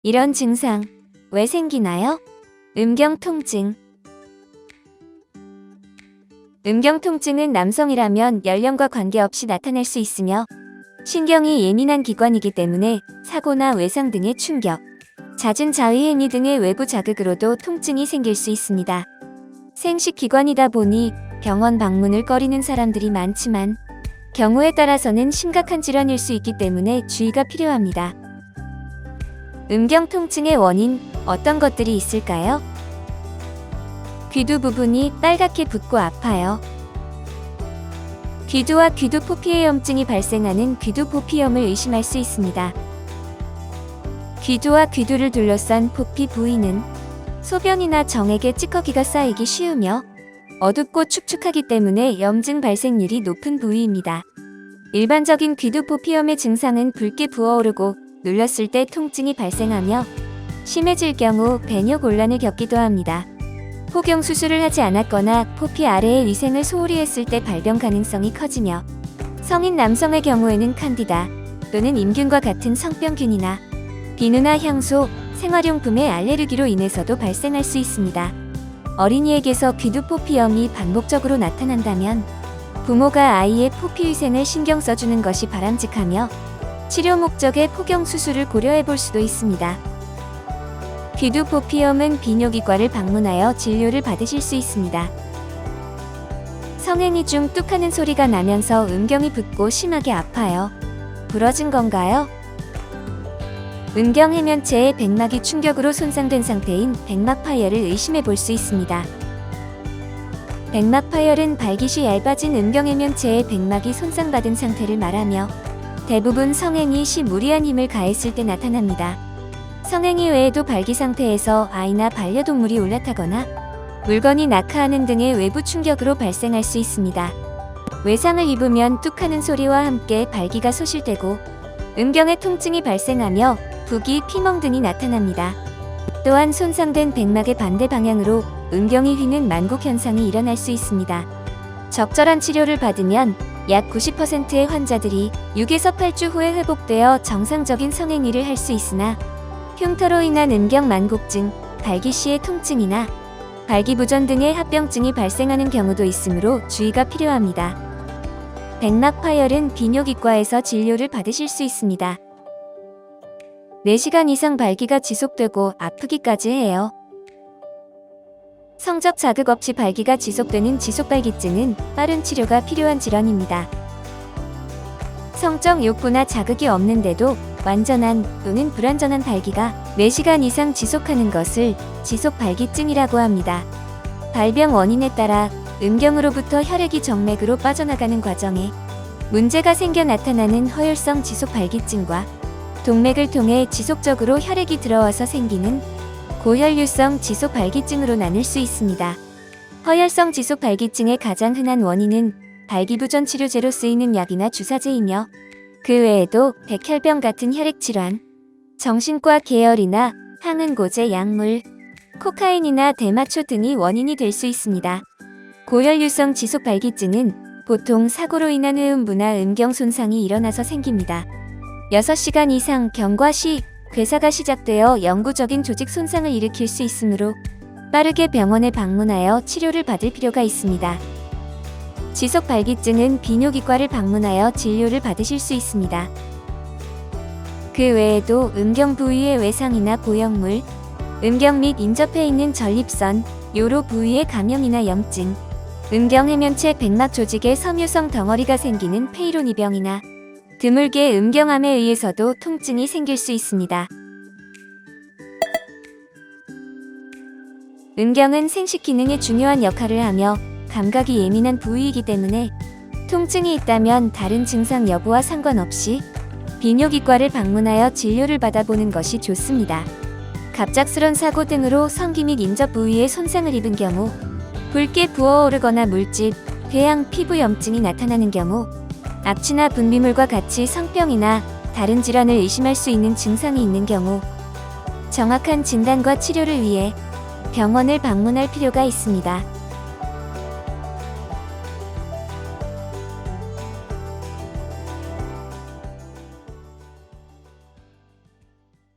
이런 증상 왜 생기나요? 음경통증. 음경통증은 남성이라면 연령과 관계없이 나타날 수 있으며 신경이 예민한 기관이기 때문에 사고나 외상 등의 충격, 잦은 자위행위 등의 외부 자극으로도 통증이 생길 수 있습니다. 생식기관이다 보니 병원 방문을 꺼리는 사람들이 많지만 경우에 따라서는 심각한 질환일 수 있기 때문에 주의가 필요합니다. 음경통증의 원인, 어떤 것들이 있을까요? 귀두 부분이 빨갛게 붓고 아파요. 귀두와 귀두 포피해염증이 발생하는 귀두 포피염을 의심할 수 있습니다. 귀두와 귀두를 둘러싼 포피 부위는 소변이나 정액에 찌꺼기가 쌓이기 쉬우며 어둡고 축축하기 때문에 염증 발생률이 높은 부위입니다. 일반적인 귀두 포피염의 증상은 붉게 부어오르고 눌렀을 때 통증이 발생하며 심해질 경우 배뇨곤란을 겪기도 합니다. 포경 수술을 하지 않았거나 포피 아래의 위생을 소홀히 했을 때 발병 가능성이 커지며 성인 남성의 경우에는 칸디다 또는 임균과 같은 성병균이나 비누나 향수, 생활용품의 알레르기로 인해서도 발생할 수 있습니다. 어린이에게서 귀두 포피염이 반복적으로 나타난다면 부모가 아이의 포피 위생을 신경 써주는 것이 바람직하며 치료 목적의 포경 수술을 고려해 볼 수도 있습니다. 귀두 포피염은 비뇨기과를 방문하여 진료를 받으실 수 있습니다. 성행위 중 뚝 하는 소리가 나면서 음경이 붓고 심하게 아파요. 부러진 건가요? 음경해면체의 백막이 충격으로 손상된 상태인 백막 파열을 의심해 볼 수 있습니다. 백막 파열은 발깃이 얇아진 음경해면체의 백막이 손상받은 상태를 말하며 대부분 성행위 시 무리한 힘을 가했을 때 나타납니다. 성행위 외에도 발기 상태에서 아이나 반려동물이 올라타거나 물건이 낙하하는 등의 외부 충격으로 발생할 수 있습니다. 외상을 입으면 뚝 하는 소리와 함께 발기가 소실되고 음경의 통증이 발생하며 부기, 피멍 등이 나타납니다. 또한 손상된 백막의 반대 방향으로 음경이 휘는 만곡 현상이 일어날 수 있습니다. 적절한 치료를 받으면 약 90%의 환자들이 6에서 8주 후에 회복되어 정상적인 성행위를 할 수 있으나 흉터로 인한 음경 만곡증, 발기 시의 통증이나 발기부전 등의 합병증이 발생하는 경우도 있으므로 주의가 필요합니다. 백막 파열은 비뇨기과에서 진료를 받으실 수 있습니다. 4시간 이상 발기가 지속되고 아프기까지 해요. 성적 자극 없이 발기가 지속되는 지속발기증은 빠른 치료가 필요한 질환입니다. 성적 욕구나 자극이 없는데도 완전한 또는 불완전한 발기가 4시간 이상 지속하는 것을 지속발기증이라고 합니다. 발병 원인에 따라 음경으로부터 혈액이 정맥으로 빠져나가는 과정에 문제가 생겨 나타나는 허혈성 지속발기증과 동맥을 통해 지속적으로 혈액이 들어와서 생기는 고혈류성 지속발기증으로 나눌 수 있습니다. 허혈성 지속발기증의 가장 흔한 원인은 발기부전 치료제로 쓰이는 약이나 주사제이며 그 외에도 백혈병 같은 혈액질환, 정신과 계열이나 항응고제 약물, 코카인이나 대마초 등이 원인이 될 수 있습니다. 고혈류성 지속발기증은 보통 사고로 인한 회음부나 음경 손상이 일어나서 생깁니다. 6시간 이상 경과 시 괴사가 시작되어 영구적인 조직 손상을 일으킬 수 있으므로 빠르게 병원에 방문하여 치료를 받을 필요가 있습니다. 지속발기증은 비뇨기과를 방문하여 진료를 받으실 수 있습니다. 그 외에도 음경 부위의 외상이나 보형물, 음경 및 인접해 있는 전립선, 요로 부위의 감염이나 염증, 음경해면체 백막 조직에 섬유성 덩어리가 생기는 페이로니병이나 드물게 음경암에 의해서도 통증이 생길 수 있습니다. 음경은 생식 기능에 중요한 역할을 하며 감각이 예민한 부위이기 때문에 통증이 있다면 다른 증상 여부와 상관없이 비뇨기과를 방문하여 진료를 받아보는 것이 좋습니다. 갑작스런 사고 등으로 성기 및 인접 부위에 손상을 입은 경우, 붉게 부어오르거나 물집, 궤양 피부 염증이 나타나는 경우, 악취나 분비물과 같이 성병이나 다른 질환을 의심할 수 있는 증상이 있는 경우 정확한 진단과 치료를 위해 병원을 방문할 필요가 있습니다.